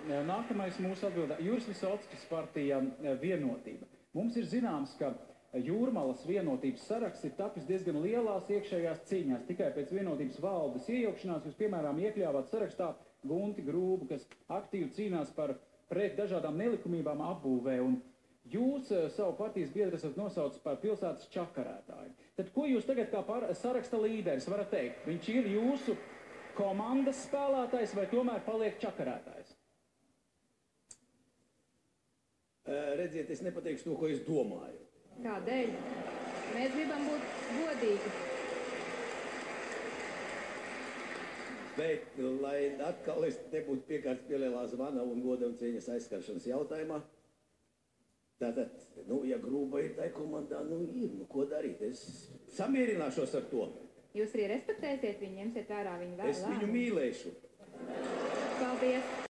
nākamais mūsu atbildā. Juris Visockis partija Vienotība. Mums ir zināms, ka Jūrmalas vienotības saraksts ir tapis diezgan lielās iekšējās cīņās. Tikai pēc vienotības valdes iejaukšanās jūs, piemēram, iekļāvāt sarakstā Gunti Grūbu, kas aktīvi cīnās pret dažādām nelikumībām apbūvē, un jūs savu partijas biedru esat nosaucis par pilsētas čakarētāju. Tad ko jūs tagad kā saraksta līderis varat teikt? Viņš ir jūsu komandas spēlētājs vai tomēr paliek čakarētājs? Redziet, es nepateikšu to, ko es domāju. Kādēļ? Mēs gribam būt godīgi. Bet, lai atkal es nebūtu piekārts pie lielā zvana un goda un cieņas aizskaršanas jautājumā, tātad, ja Grūba ir tai komandā, ir, ko darīt? Es samierināšos ar to. Jūs arī respektēsiet viņu, ņemsiet vērā viņu vēlāk? Es viņu mīlēšu. Paldies!